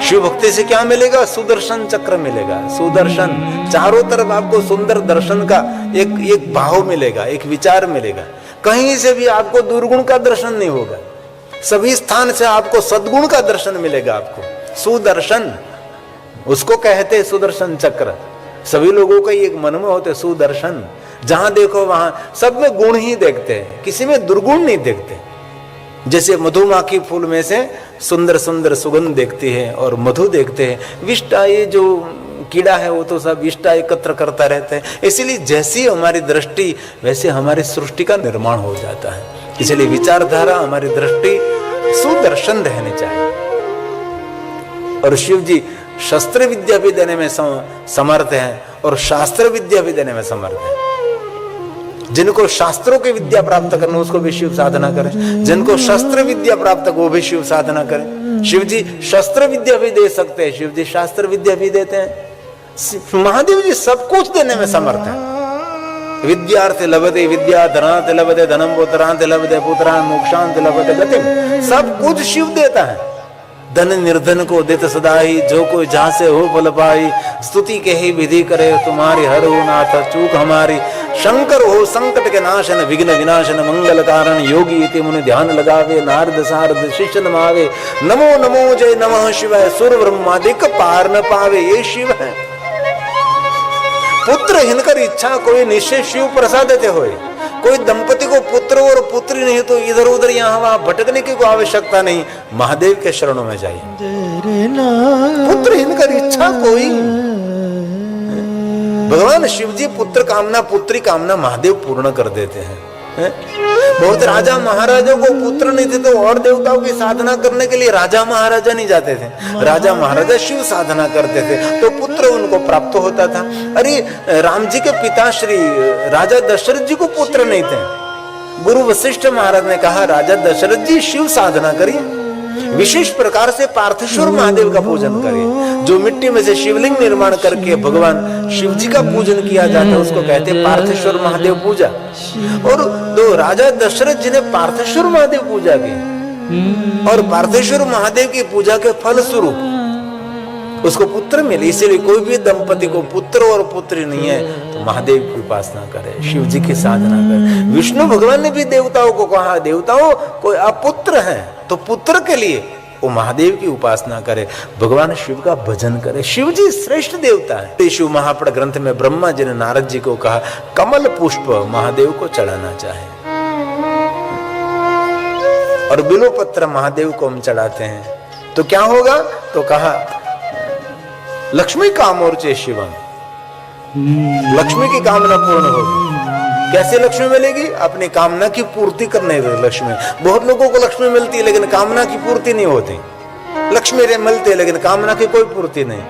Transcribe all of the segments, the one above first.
शिव भक्ति से क्या मिलेगा? सुदर्शन चक्र मिलेगा। सुदर्शन, चारों तरफ आपको सुंदर दर्शन का एक भाव मिलेगा, एक विचार मिलेगा। कहीं से भी आपको दुर्गुण का दर्शन नहीं होगा, सभी स्थान से आपको सद्गुण का दर्शन मिलेगा। आपको सुदर्शन, उसको कहते सुदर्शन चक्र। सभी लोगों का एक मन में होते सुदर्शन, जहां देखो वहां सब में गुण ही देखते हैं, किसी में दुर्गुण नहीं देखते। जैसे मधुमाखी फूल में से सुंदर सुंदर सुगंध देखती है और मधु देखते हैं, विष्टा ये जो कीड़ा है वो तो सब विष्टा एकत्र करता रहता है। इसलिए जैसी हमारी दृष्टि वैसे हमारी सृष्टि का निर्माण हो जाता है। इसलिए विचारधारा, हमारी दृष्टि सुदर्शन रहनी चाहिए। और शिव जी शस्त्र विद्या भी देने में समर्थ हैं और शास्त्र विद्या भी देने में समर्थ हैं। जिनको शास्त्रों की विद्या प्राप्त करना उसको भी शिव साधना करें, जिनको शस्त्र विद्या प्राप्त वो भी शिव साधना करें। शिव जी शस्त्र विद्या भी दे सकते हैं, शिव जी शास्त्र विद्या भी देते हैं। महादेव जी सब कुछ देने में समर्थ हैं। विद्यार्थ लभते विद्या, धनार्थ लभते धनम, पुत्रांत लभते पुत्रान, मोक्षांत लभते गतिम। सब कुछ शिव देता है। धन निर्धन को देत सदाई, जो कोई जहां से हो फल पाई। स्तुति के ही विधि करे तुम्हारी, हर हो नाथ चूक हमारी। शंकर हो संकट के नाशन, विघ्न विनाशन मंगल कारण। योगी इति मुनि ध्यान लगावे, नारद सारद शिष्य नमावे। नमो नमो जय नमः शिवाय, सुर ब्रह्मादिक पार न पावे। ये शिव है। पुत्र हिनकर इच्छा कोई निश्चय शिव प्रसाद देते होए। कोई दंपति को पुत्र और पुत्री नहीं तो इधर उधर यहाँ वहां भटकने की कोई आवश्यकता नहीं, महादेव के शरणों में जाइए। पुत्र हिनकर इच्छा कोई, भगवान शिव जी पुत्र कामना पुत्री कामना महादेव पूर्ण कर देते हैं। बहुत राजा महाराजों को पुत्र नहीं थे तो और देवताओं की साधना करने के लिए राजा महाराजा नहीं जाते थे, राजा महाराजा शिव साधना करते थे तो पुत्र उनको प्राप्त होता था। अरे राम जी के पिता श्री राजा दशरथ जी को पुत्र नहीं थे। गुरु वशिष्ठ महाराज ने कहा राजा दशरथ जी शिव साधना करिए, विशेष प्रकार से पार्थेश्वर महादेव का पूजन करिए। जो मिट्टी में से शिवलिंग निर्माण करके भगवान शिव जी का पूजन किया जाता है उसको कहते हैं पार्थेश्वर महादेव पूजा। और दो राजा दशरथ जी ने पार्थेश्वर महादेव पूजा की और पार्थेश्वर महादेव की पूजा के फल स्वरूप उसको पुत्र मिले। इसीलिए कोई भी दंपति को पुत्र और पुत्री नहीं है तो महादेव की उपासना करे, शिव जी की साधना करे। विष्णु भगवान ने भी देवताओं को कहा देवताओं कोई अपुत्र है तो पुत्र के लिए वो महादेव की उपासना करे, भगवान शिव का भजन करे। शिव जी श्रेष्ठ देवता है। शिव महापड़ ग्रंथ में ब्रह्मा जी ने नारद जी को कहा कमल पुष्प महादेव को चढ़ाना चाहे और बिल्वपत्र महादेव को हम चढ़ाते हैं तो क्या होगा? तो कहा लक्ष्मी कामोर्चे शिवम, लक्ष्मी की कामना पूर्ण होगी। कैसे लक्ष्मी मिलेगी? अपनी कामना की पूर्ति करने से लक्ष्मी। बहुत लोगों को लक्ष्मी मिलती है लेकिन कामना की पूर्ति नहीं होती। लक्ष्मी रे मिलते है लेकिन कामना की कोई पूर्ति नहीं।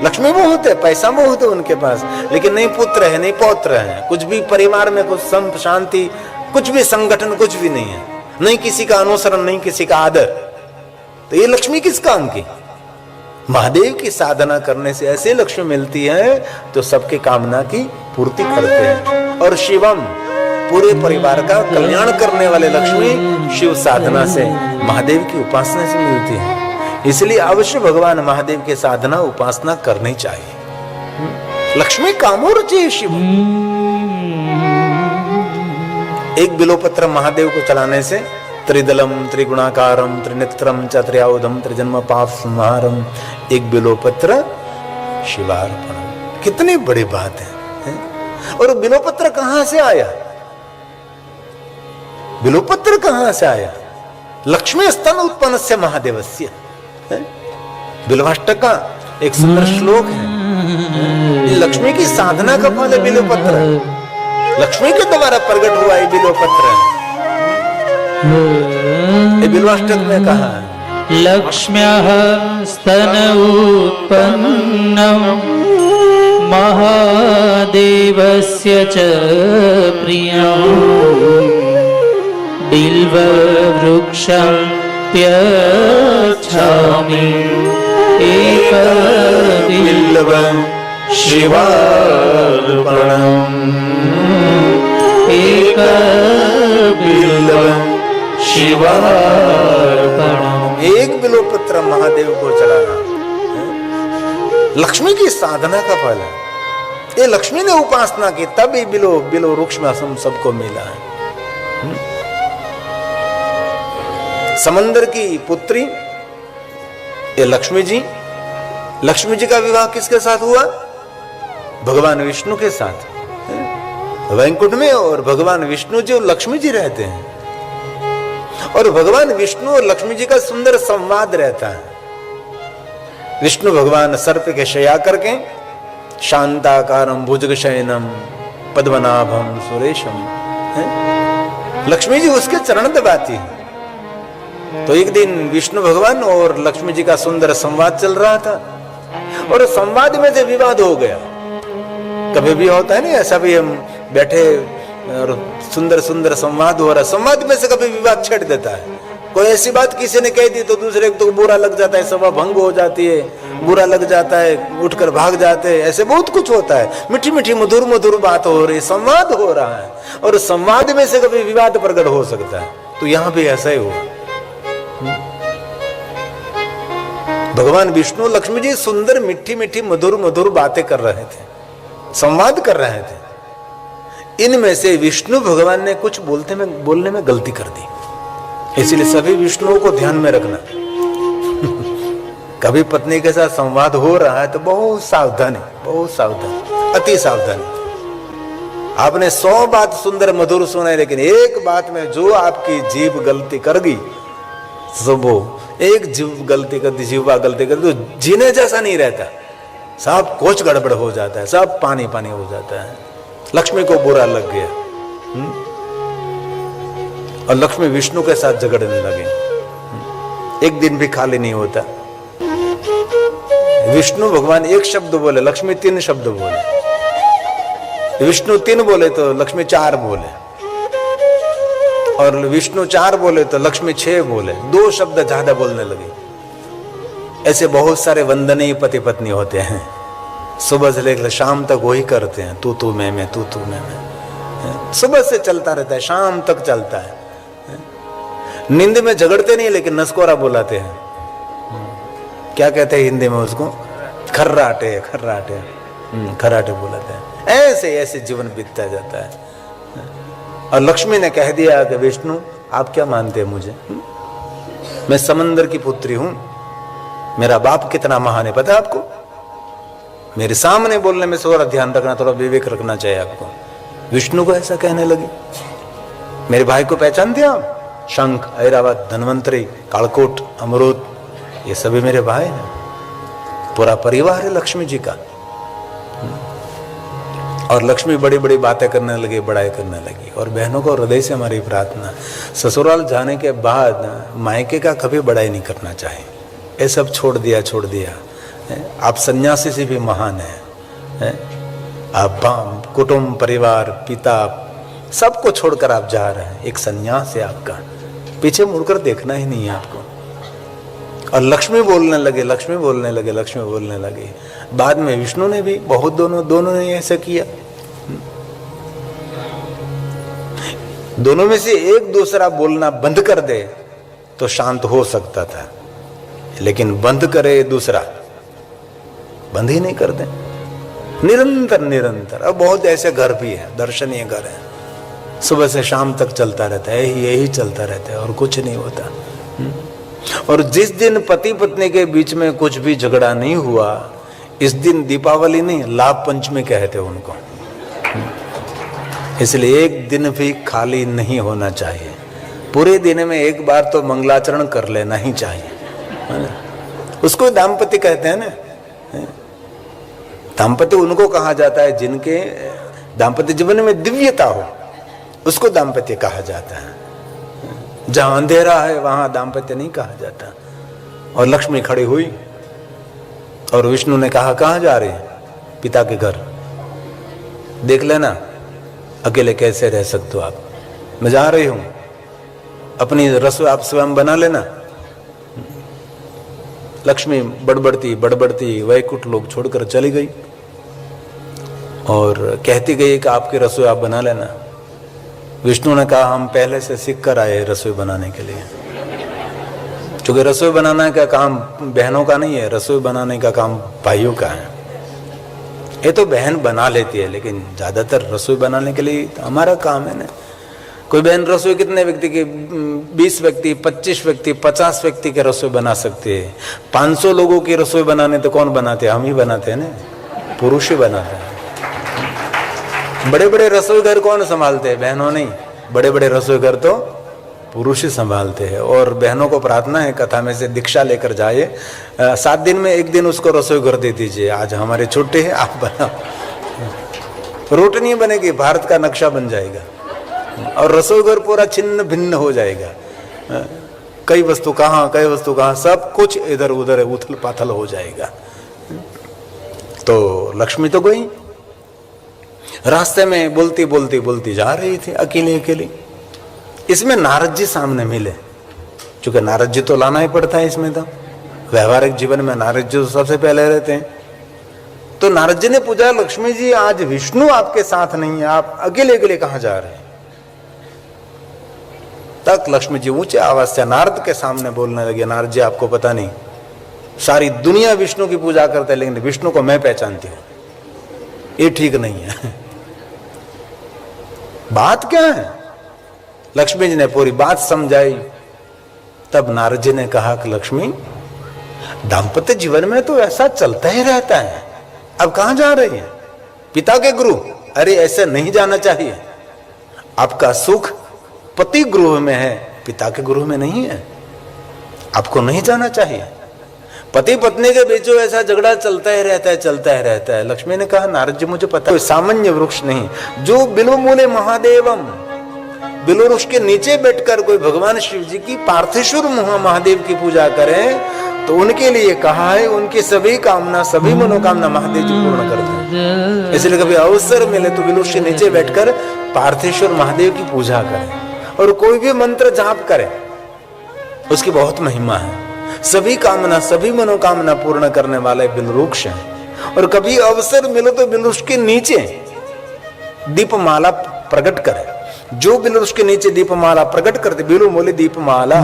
लक्ष्मी बहुत है, पैसा बहुत है उनके पास लेकिन नहीं पुत्र है, नहीं पौत्र है, कुछ भी परिवार में कुछ संप शांति, कुछ भी संगठन कुछ भी नहीं है, नहीं किसी का अनुसरण, नहीं किसी का आदर। तो ये लक्ष्मी किस काम की? महादेव की साधना करने से ऐसे लक्ष्मी मिलती है तो सबके कामना की पूर्ति करते हैं। और शिवम पूरे परिवार का कल्याण करने वाले लक्ष्मी शिव साधना से महादेव की उपासना से मिलती है। इसलिए अवश्य भगवान महादेव की साधना उपासना करनी चाहिए। लक्ष्मी कामोर्चे शिव। एक बिल्वपत्र महादेव को चलाने से त्रिदलम त्रिगुणाकारम त्रिनेत्रम च त्रियाउधम त्रिजन्म पाप संहारम। एक बिल्वपत्र शिवार्पण। कितनी बड़ी बात है। और बिल्वपत्र कहां से आया? बिल्वपत्र कहां से आया? लक्ष्मी स्तन उत्पन्न से महादेवस्य। बिल्वाष्टक का एक सुंदर श्लोक है। लक्ष्मी की साधना का फल है बिल्वपत्र। लक्ष्मी के द्वारा प्रकट हुआ है बिल्वपत्र। बिल्वाष्टक में कहा लक्ष्म्यः स्तन उत्पन्नं महादेवस्य च प्रियं बिल्ववृक्षं त्यच्छामि एकबिल्वं शिवार्पणम् एकबिल्वं शिवार्पणम्। एक बिलो पत्र महादेव को चढ़ाना लक्ष्मी की साधना का फल है। ये लक्ष्मी ने उपासना की तभी बिलो बिलो वृक्ष में हम सबको मिला है। समंदर की पुत्री ये लक्ष्मी जी का विवाह किसके साथ हुआ? भगवान विष्णु के साथ। वैकुंठ में और भगवान विष्णु जी और लक्ष्मी जी रहते हैं और भगवान विष्णु और लक्ष्मी जी का सुंदर संवाद रहता है। विष्णु भगवान सर्प के शया करके शांताकारम भुजगशयनम पद्मनाभम सुरेशम, लक्ष्मी जी उसके चरण दबाती है। तो एक दिन विष्णु भगवान और लक्ष्मी जी का सुंदर संवाद चल रहा था और संवाद में से विवाद हो गया। कभी भी होता है नहीं ऐसा, भी हम बैठे और सुंदर सुंदर संवाद हो रहा, संवाद में से कभी विवाद छेड़ देता है। कोई ऐसी बात किसी ने कह दी तो दूसरे को तो बुरा लग जाता है, सभा भंग हो जाती है, बुरा लग जाता है, उठकर भाग जाते हैं, ऐसे बहुत कुछ होता है। मीठी मीठी मधुर मधुर बात हो रही, संवाद हो रहा है और संवाद में से कभी विवाद प्रकट हो सकता है। तो यहां भी ऐसा ही हुआ। भगवान विष्णु लक्ष्मी जी सुंदर मीठी मीठी मधुर मधुर बातें कर रहे थे, संवाद कर रहे थे। इनमें से विष्णु भगवान ने कुछ बोलने में गलती कर दी। इसलिए सभी विष्णुओं को ध्यान में रखना। कभी पत्नी के साथ संवाद हो रहा है तो बहुत सावधानी, बहुत सावधानी, अति सावधानी। आपने 100 बात सुंदर मधुर सुनाई, लेकिन एक बात में जो आपकी जीभ गलती कर गई, सब एक जीवा गलती कर तो जीने जैसा नहीं रहता, सब कुछ गड़बड़ हो जाता है, सब पानी पानी हो जाता है। लक्ष्मी को बुरा लग गया और लक्ष्मी विष्णु के साथ झगड़ने लगे। एक दिन भी खाली नहीं होता। विष्णु भगवान एक शब्द बोले, लक्ष्मी 3 शब्द बोले। विष्णु 3 बोले तो लक्ष्मी 4 बोले और विष्णु 4 बोले तो लक्ष्मी 6 बोले। 2 शब्द ज्यादा बोलने लगे। ऐसे बहुत सारे वंदनीय पति पत्नी होते हैं, सुबह से लेकर शाम तक वही करते हैं, तू मैं, तू मैं। सुबह से चलता रहता है, शाम तक चलता है। नींद में झगड़ते नहीं, लेकिन नसकोरा बुलाते हैं। क्या कहते हैं हिंदी में उसको? खर्राटे, खर्राटे, खर्राटे बुलाते हैं। ऐसे ऐसे जीवन बीतता जाता है। और लक्ष्मी ने कह दिया कि विष्णु आप क्या मानते हैं मुझे? मैं समंदर की पुत्री हूं, मेरा बाप कितना महान है पता है आपको? मेरे सामने बोलने में थोड़ा ध्यान रखना, थोड़ा विवेक रखना चाहिए आपको। विष्णु को ऐसा कहने लगी। मेरे भाई को पहचानते हैं आप? शंख, ऐरावत, धन्वंतरी, कालकोट, अमरूद, ये सभी मेरे भाई हैं। पूरा परिवार है लक्ष्मी जी का। और लक्ष्मी बड़ी बड़ी बातें करने लगी, बड़ाई करने लगी। और बहनों को हृदय से हमारी प्रार्थना, ससुराल जाने के बाद मायके का कभी बड़ाई नहीं करना चाहिए। ये सब छोड़ दिया। आप सन्यासी से भी महान हैं। आप कुटुंब, परिवार, पिता सबको छोड़कर आप जा रहे हैं। एक सन्यास है आपका, पीछे मुड़कर देखना ही नहीं है आपको। और लक्ष्मी बोलने लगे। बाद में विष्णु ने भी बहुत, दोनों ने ऐसा किया। दोनों में से एक दूसरा बोलना बंद कर दे तो शांत हो सकता था, लेकिन बंद करे दूसरा, बंद ही नहीं कर दे, निरंतर। अब बहुत ऐसे घर भी है, दर्शनीय घर है, सुबह से शाम तक चलता रहता है, यही चलता रहता है और कुछ नहीं होता। और जिस दिन पति पत्नी के बीच में कुछ भी झगड़ा नहीं हुआ, इस दिन दीपावली नहीं, लाभ पंचमी कहते उनको। इसलिए एक दिन भी खाली नहीं होना चाहिए। पूरे दिन में एक बार तो मंगलाचरण कर लेना ही चाहिए। उसको दाम्पत्य कहते हैं ना। दाम्पत्य उनको कहा जाता है जिनके दाम्पत्य जीवन में दिव्यता हो, उसको दाम्पत्य कहा जाता है। जहां अंधेरा है वहां दाम्पत्य नहीं कहा जाता। और लक्ष्मी खड़ी हुई और विष्णु ने कहा कहां जा रहे हैं? पिता के घर। देख लेना अकेले कैसे रह सकते हो आप, मैं जा रही हूं, अपनी रसोई आप स्वयं बना लेना। लक्ष्मी बड़बड़ती वैकुंठ लोग छोड़कर चली गई और कहती गई कि आपकी रसोई आप बना लेना। विष्णु ने कहा हम पहले से सीख कर आए रसोई बनाने के लिए, क्योंकि रसोई बनाने का काम बहनों का नहीं है, रसोई बनाने का काम भाइयों का है। ये तो बहन बना लेती है, लेकिन ज्यादातर रसोई बनाने के लिए हमारा काम है ना। कोई बहन रसोई कितने व्यक्ति की, 20 व्यक्ति, 25 व्यक्ति, 50 व्यक्ति के रसोई बना सकती है। 500 लोगों की रसोई बनाने तो कौन बनाते हैं? हम ही बनाते हैं ना, पुरुष ही बनाते हैं। बड़े बड़े रसोई घर कौन संभालते हैं? बहनों नहीं, बड़े बड़े रसोई घर तो पुरुष ही संभालते हैं। और बहनों को प्रार्थना है कथा में से दीक्षा लेकर जाए, 7 दिन में 1 दिन उसको रसोई घर दे दीजिए, आज हमारे छुट्टी है, आप बनाओ। रोटी नहीं बनेगी, भारत का नक्शा बन जाएगा और रसोई घर पूरा छिन्न भिन्न हो जाएगा। कई वस्तु कहाँ, कई वस्तु कहाँ, सब कुछ इधर उधर उथल पाथल हो जाएगा। तो लक्ष्मी तो गई, रास्ते में बोलती बोलती बोलती जा रही थी अकेली अकेली। इसमें नारद जी सामने मिले, क्योंकि नारद जी तो लाना ही पड़ता है इसमें, तो व्यवहारिक जीवन में नारद जी तो सबसे पहले रहते हैं। तो नारद जी ने पूछा, लक्ष्मी जी आज विष्णु आपके साथ नहीं है, आप अकेले अकेले कहाँ जा रहे हैं? तक लक्ष्मी जी ऊंचे आवाज से नारद के सामने बोलने लगे, नारद जी आपको पता नहीं, सारी दुनिया विष्णु की पूजा करते है, लेकिन विष्णु को मैं पहचानती हूं, ये ठीक नहीं है। बात क्या है? लक्ष्मी जी ने पूरी बात समझाई। तब नारद जी ने कहा कि लक्ष्मी, दाम्पत्य जीवन में तो ऐसा चलता ही रहता है, अब कहां जा रही है? पिता के गुरु? अरे ऐसे नहीं जाना चाहिए। आपका सुख पति गृह में है, पिता के गृह में नहीं है, आपको नहीं जाना चाहिए। पति पत्नी के बीच ऐसा झगड़ा चलता ही रहता है, चलता ही रहता है। लक्ष्मी ने कहा, नारद जी मुझे पता है, कोई सामान्य वृक्ष नहीं, जो बिलो मूले महादेवम, बिलो वृक्ष के नीचे बैठकर कोई भगवान शिव जी की पार्थेश्वर महादेव की पूजा करें तो उनके लिए कहा है, उनकी सभी कामना, सभी मनोकामना महादेव जी पूर्ण करते हैं। इसलिए कभी अवसर मिले तो बिलो वृक्ष के नीचे बैठकर पार्थेश्वर महादेव की पूजा करें और कोई भी मंत्र जाप करें, उसकी बहुत महिमा है। सभी कामना, सभी मनोकामना पूर्ण करने वाले बिलवृक्ष हैं। और कभी अवसर मिले तो बिलवृक्ष के नीचे दीपमाला प्रकट करें। जो बिलवृक्ष के नीचे दीपमाला प्रकट करते, बिलु मोले दीपमाला,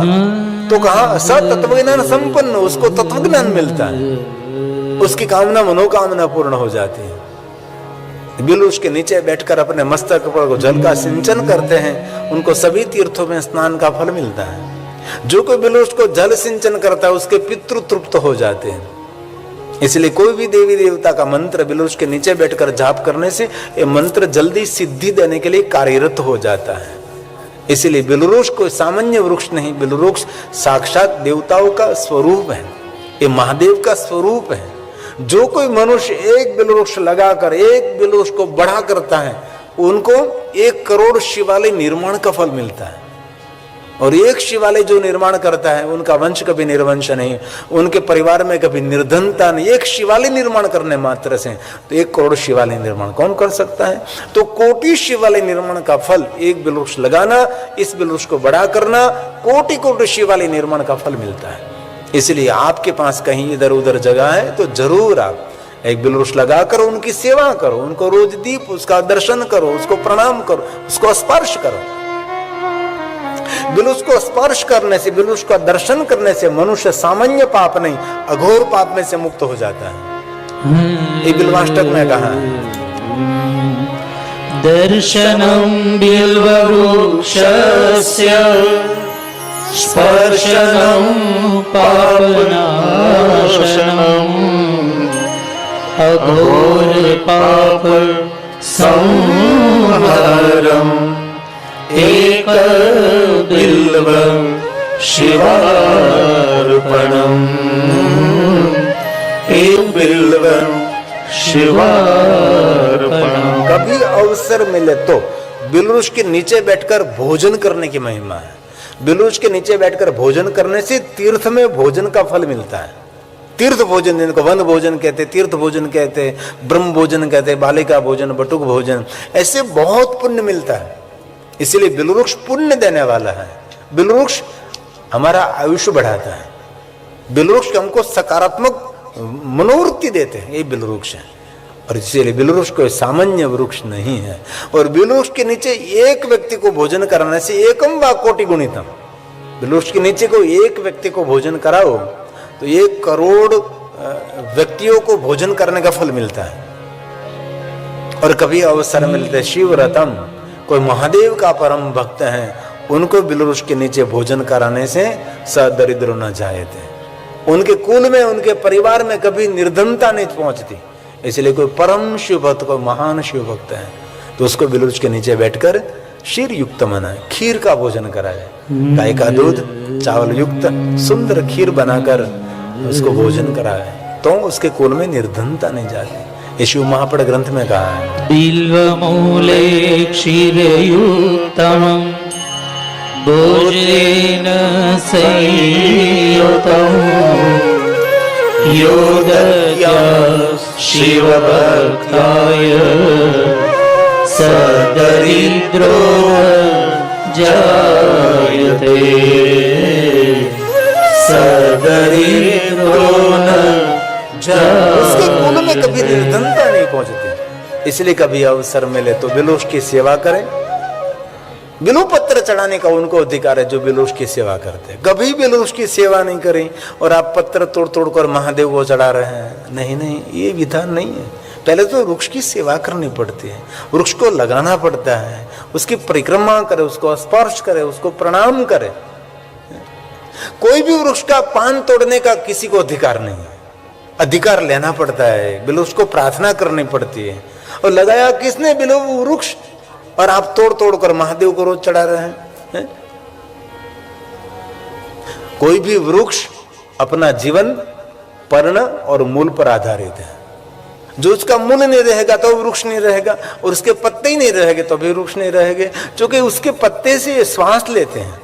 तो कहा स तत्वज्ञान संपन्न, उसको तत्वज्ञान मिलता है, उसकी कामना मनोकामना पूर्ण हो जाती है। बिलवृक्ष के नीचे बैठकर अपने मस्तक पर जल का सिंचन करते हैं, उनको सभी तीर्थों में स्नान का फल मिलता है। जो कोई बिलवृक्ष को जल सिंचन करता है उसके पितृ तृप्त हो जाते हैं। इसलिए कोई भी देवी देवता का मंत्र बिलवृक्ष के नीचे बैठकर जाप करने से ये मंत्र जल्दी सिद्धि देने के लिए कार्यरत हो जाता है। इसलिए बिलवृक्ष कोई सामान्य वृक्ष नहीं, बिलवृक्ष साक्षात देवताओं का स्वरूप है, ये महादेव का स्वरूप है। जो कोई मनुष्य एक बिलवृक्ष लगाकर एक बिलवृक्ष को बड़ा करता है, उनको 1 करोड़ शिवालय निर्माण का फल मिलता है। और एक शिवालय जो निर्माण करता है, उनका वंश कभी निर्वंश नहीं, उनके परिवार में कभी निर्धनता नहीं। एक शिवालय निर्माण करने मात्र से तो 1 करोड़ शिवालय निर्माण कौन कर सकता है? तो कोटि शिवालय निर्माण का फल, एक बिलवृक्ष लगाना, इस बिलवृक्ष को बड़ा करना, कोटि कोटि शिवालय निर्माण का फल मिलता है। इसलिए आपके पास कहीं इधर उधर जगह है तो जरूर आप एक बिलवृक्ष लगाकर उनकी सेवा करो, उनको रोज दीप, उसका दर्शन करो, उसको प्रणाम करो, उसको स्पर्श करो। बिलवृक्ष को स्पर्श करने से, बिलवृक्ष का दर्शन करने से मनुष्य सामान्य पाप नहीं, अघोर पाप में से मुक्त हो जाता है। ये बिल्वाष्टक में कहा है, दर्शनं बिल्ववृक्षस्य स्पर्शनं पापनाशनम् अघोर पाप संहारम् एक बिल्वं शिवार्पणम् एक बिल्वं शिवार्पणम्। कभी अवसर मिले तो बिलवृक्ष के नीचे बैठकर भोजन करने की महिमा है। बिलवृक्ष के नीचे बैठकर भोजन करने से तीर्थ में भोजन का फल मिलता है। तीर्थ भोजन, जिनको वन भोजन कहते, तीर्थ भोजन कहते, ब्रह्म भोजन कहते, बालिका भोजन, बटुक भोजन, ऐसे बहुत पुण्य मिलता है। इसलिए बिलवृक्ष पुण्य देने वाला है। बिलवृक्ष हमारा आयुष्य बढ़ाता है। बिलवृक्ष हमको सकारात्मक मनोवृत्ति देते हैं, ये बिलवृक्ष है। और इसीलिए बिलवृक्ष कोई सामान्य वृक्ष नहीं है। और बिलवृक्ष के नीचे एक व्यक्ति को भोजन कराने से एकम वा कोटि गुणितम, बिलवृक्ष के नीचे को एक व्यक्ति को भोजन कराओ तो 1 करोड़ व्यक्तियों को भोजन करने का फल मिलता है। और कभी अवसर मिलते शिव रतम, कोई महादेव का परम भक्त है, उनको बिलवृक्ष के नीचे भोजन कराने से सदरिद्र न जायते, उनके कुल में उनके परिवार में कभी निर्धनता नहीं पहुंचती। इसलिए कोई परम शिव भक्त, कोई महान शिव भक्त है तो उसको बिलवृक्ष के नीचे बैठकर क्षीर युक्त मनाए, खीर का भोजन कराए, गाय का दूध चावल युक्त सुंदर खीर बनाकर उसको भोजन कराए तो उसके कुल में निर्धनता नहीं जाती। ये शिव महापड़ ग्रंथ में कहा है। बिल्वमूले क्षीरयुक्तम् भोजेन संयुतं यो दद्यात् शिवभक्ताय सदरिद्रो जायते सदरिद्रो न उसके कुल में कभी निर्धनता नहीं पहुंचती। इसलिए कभी अवसर मिले तो बिलवृक्ष की सेवा करें। बिल्व पत्र चढ़ाने का उनको अधिकार है जो बिलवृक्ष की सेवा करते हैं। कभी बिलवृक्ष की सेवा नहीं करें और आप पत्र तोड़ तोड़ कर महादेव को चढ़ा रहे हैं, नहीं नहीं, ये विधान नहीं है। पहले तो वृक्ष की सेवा करनी पड़ती है, वृक्ष को लगाना पड़ता है, उसकी परिक्रमा करे, उसको स्पर्श करे, उसको प्रणाम करे। कोई भी वृक्ष का पान तोड़ने का किसी को अधिकार नहीं है, अधिकार लेना पड़ता है, बिलवृक्ष को प्रार्थना करनी पड़ती है। और लगाया किसने बिलव वृक्ष, और आप तोड़ तोड़ कर महादेव को रोज चढ़ा रहे हैं। कोई भी वृक्ष अपना जीवन पर्ण और मूल पर आधारित है। जो उसका मूल नहीं रहेगा तो वृक्ष नहीं रहेगा, और उसके पत्ते ही नहीं रहेंगे तो भी वृक्ष नहीं रहेंगे। क्योंकि उसके पत्ते से श्वास लेते हैं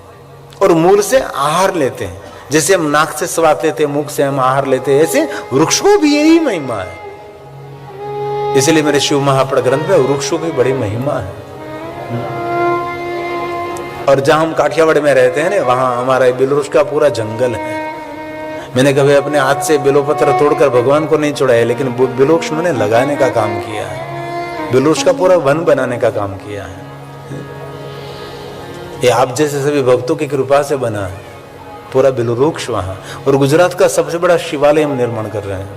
और मूल से आहार लेते हैं। जैसे हम नाक से श्वास लेते हैं, मुख से हम आहार लेते हैं, ऐसे वृक्ष को भी यही महिमा है। इसलिए मेरे शिव महापड़ ग्रंथ में वृक्षों की बड़ी महिमा है। और जहां हम काठियावाड़ में रहते हैं ना, वहां हमारा बिलवृक्ष का पूरा जंगल है। मैंने कभी अपने हाथ से बिल्वपत्र तोड़कर भगवान को नहीं चढ़ाया, लेकिन बिलवृक्ष मैंने लगाने का काम किया है, बिलवृक्ष का पूरा वन बनाने का काम किया है। ये आप जैसे सभी भक्तों की कृपा से बना है पूरा बिलवृक्ष वहां। और गुजरात का सबसे बड़ा शिवालय हम निर्माण कर रहे हैं,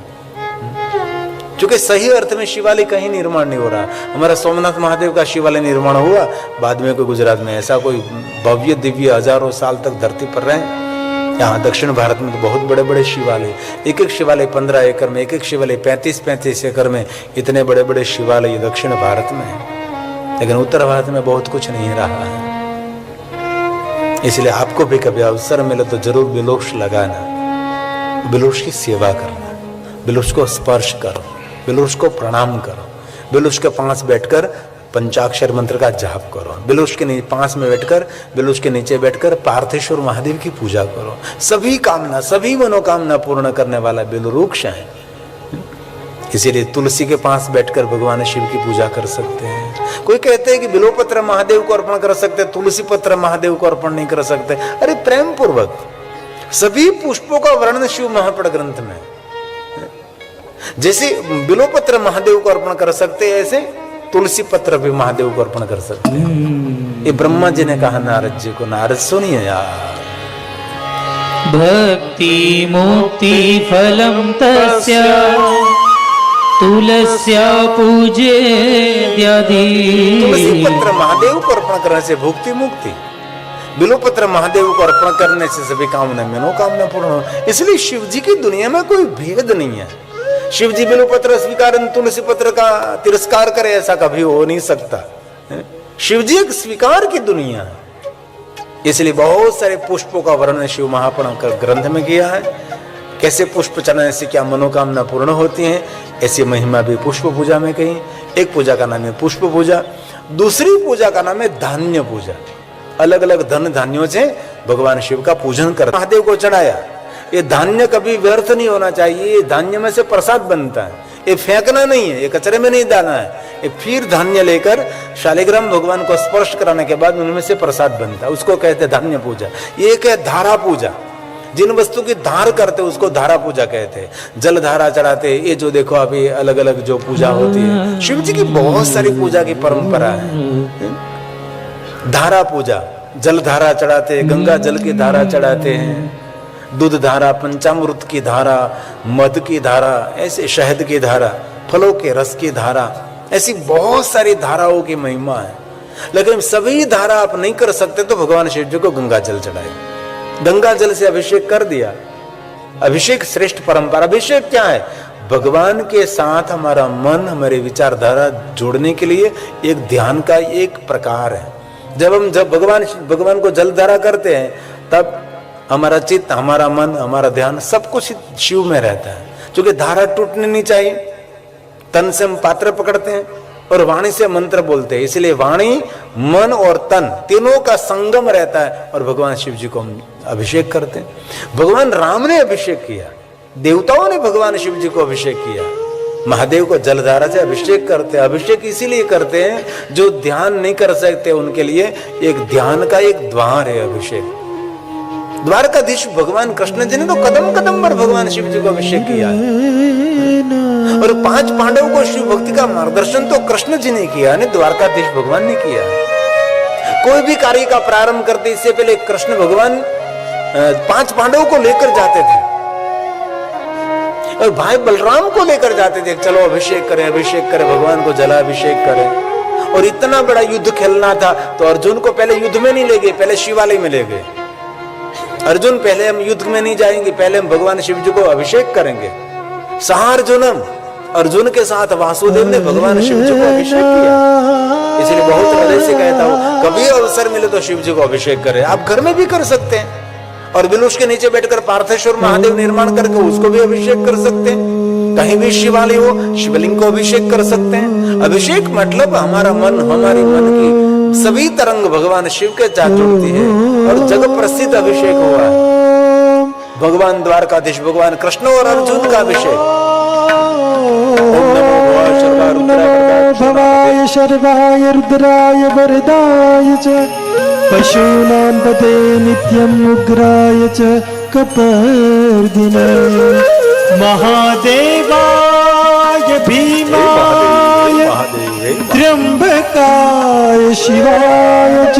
क्योंकि सही अर्थ में शिवालय कहीं निर्माण नहीं हो रहा। हमारा सोमनाथ महादेव का शिवालय निर्माण हुआ, बाद में कोई गुजरात में ऐसा कोई भव्य दिव्य हजारों साल तक धरती पर रहे। यहाँ दक्षिण भारत में तो बहुत बड़े बड़े शिवालय, एक एक शिवालय 15 एकड़ में, एक एक शिवालय 35-35 एकड़ में, इतने बड़े बड़े शिवालय दक्षिण भारत में है। लेकिन उत्तर भारत में बहुत कुछ नहीं रहा है। इसलिए आपको भी कभी अवसर मिले तो जरूर बिलवृक्ष लगाना, बिलवृक्ष की सेवा करना, बिलवृक्ष को स्पर्श करो, बिलवृक्ष को प्रणाम करो, बिलवृक्ष के पास बैठकर पंचाक्षर मंत्र का जाप करो, बिलवृक्ष के पास में बैठकर, बिलवृक्ष के नीचे बैठकर पार्थेश्वर महादेव की पूजा करो। सभी कामना, सभी मनोकामना पूर्ण करने वाला बिलवृक्ष है। इसीलिए तुलसी के पास बैठकर भगवान शिव की पूजा कर सकते हैं। कोई कहते हैं कि बिल्वपत्र महादेव को अर्पण कर सकते, तुलसी पत्र महादेव को अर्पण नहीं कर सकते। अरे प्रेम पूर्वक सभी पुष्पों का वर्णन शिव महापड़ ग्रंथ में, जैसे बिल्वपत्र महादेव को अर्पण कर सकते हैं, ऐसे तुलसी पत्र भी महादेव को अर्पण कर सकते हैं। ये ब्रह्मा जी ने कहा नारद जी को। नारद सुनिए यार, भक्ति मुक्ति फलम तस्य तुलस्या पूजे द्यादि। तुलसी पत्र महादेव को अर्पण करने से भुक्ति मुक्ति, बिल्वपत्र महादेव को अर्पण करने से सभी कामना मनोकामना पूर्ण हो। इसलिए शिव जी की दुनिया में कोई भेद नहीं है। शिव जी बिल्वपत्र स्वीकार, तुलसी पत्र का तिरस्कार करे, ऐसा कभी हो नहीं सकता। शिव जी एक स्वीकार की दुनिया है। इसलिए बहुत सारे पुष्पों का वर्णन शिव महापड़ ग्रंथ में किया है। कैसे पुष्प चढ़ाने से क्या मनोकामना पूर्ण होती है, ऐसी महिमा भी पुष्प पूजा में कही। एक पूजा का नाम है पुष्प पूजा, दूसरी पूजा का नाम है धान्य पूजा। अलग अलग धन धान्यों से भगवान शिव का पूजन कर महादेव को चढ़ाया। ये धान्य कभी व्यर्थ नहीं होना चाहिए। ये धान्य में से प्रसाद बनता है, ये फेंकना नहीं है, ये कचरे में नहीं डालना है। ये फिर धान्य लेकर शालिग्राम भगवान को स्पर्श कराने के बाद उनमें से प्रसाद बनता है, उसको कहते हैं धान्य पूजा। ये एक है धारा पूजा, जिन वस्तु की धार करते उसको धारा पूजा कहते हैं। जल धारा चढ़ाते, ये जो देखो अभी अलग अलग जो पूजा होती है, शिव जी की बहुत सारी पूजा की परंपरा है। धारा पूजा, जल धारा चढ़ाते हैं, गंगा जल की धारा चढ़ाते हैं, दूध धारा, पंचामृत की धारा, मध की धारा, ऐसे शहद की धारा, फलों के रस की धारा, ऐसी बहुत सारी धाराओं की महिमा है। लेकिन सभी धारा आप नहीं कर सकते तो भगवान शिव जी को गंगा जल चढ़ाए, गंगा जल से अभिषेक कर दिया। अभिषेक श्रेष्ठ परंपरा। अभिषेक क्या है? भगवान के साथ हमारा मन, हमारे विचारधारा जोड़ने के लिए एक ध्यान का एक प्रकार है। जब भगवान को जल धारा करते हैं तब हमारा चित्त, हमारा मन, हमारा ध्यान सब कुछ शिव में रहता है। क्योंकि धारा टूटनी नहीं चाहिए। तन से हम पात्र पकड़ते हैं और वाणी से मंत्र बोलते हैं, इसलिए वाणी, मन और तन तीनों का संगम रहता है और भगवान शिव जी को हम अभिषेक करते हैं। भगवान राम ने अभिषेक किया, देवताओं ने भगवान शिव जी को अभिषेक किया। महादेव को जलधारा से अभिषेक करते हैं। अभिषेक इसीलिए करते हैं जो ध्यान नहीं कर सकते उनके लिए एक ध्यान का एक द्वार है अभिषेक। द्वारकाधीश भगवान कृष्ण जी ने तो कदम कदम पर भगवान शिव जी को अभिषेक किया है। और 5 पांडवों को शिव भक्ति का मार्गदर्शन तो कृष्ण जी ने किया, ने द्वारकाधीश भगवान ने किया। कोई भी कार्य का प्रारंभ करते इससे पहले कृष्ण भगवान 5 पांडवों को लेकर जाते थे और भाई बलराम को लेकर जाते थे, चलो अभिषेक करें, भगवान को जलाभिषेक करें। और इतना बड़ा युद्ध खेलना था तो अर्जुन को पहले युद्ध में नहीं ले गए, पहले शिवालय में ले गए। अर्जुन पहले हम युद्ध में नहीं जाएंगे, पहले हम भगवान शिव जी को अभिषेक करेंगे। सहार्जुनम, अर्जुन के साथ वासुदेव ने भगवान शिव जी को अभिषेक किया। इसलिए बहुत हृदय से कहता हूं, कभी अवसर मिले तो शिव जी को अभिषेक करें। आप घर में भी कर सकते हैं और बिलुष के नीचे बैठकर पार्थेश्वर महादेव निर्माण करके उसको भी अभिषेक कर सकते हैं। कहीं भी शिवालय हो, शिवलिंग को अभिषेक कर सकते हैं। अभिषेक मतलब हमारा मन, हमारी मन की सभी तरंग भगवान शिव के साथ जुड़ती है और जग प्रसिद्ध अभिषेक हुआ है भगवान द्वारकाधीश, भगवान कृष्ण और अर्जुन का अभिषेक। ओम नमो भवाय शर्वाय रुद्राय वरदाय च पशूनां पते नित्यं उग्राय च कपर्दिने महादेवाय भीमाय त्र्यंबकाय शिवाय च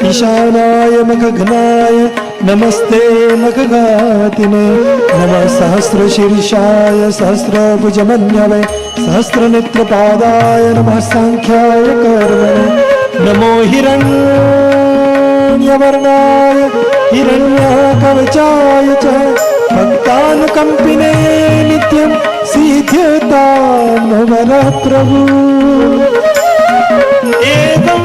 ईशानाय मखघ्नाय नमस्ते मखघातिने नमः सहस्रशीर्षाय सहस्रभुजमन्यवे सहस्रनेत्रपादाय नमः सांख्याय कर्मणे नमो हिरण्यवर्णाय हिरण्यकवचाय च भक्तानुकंपिने नित्यं सीध्यतां वरप्रभु एवं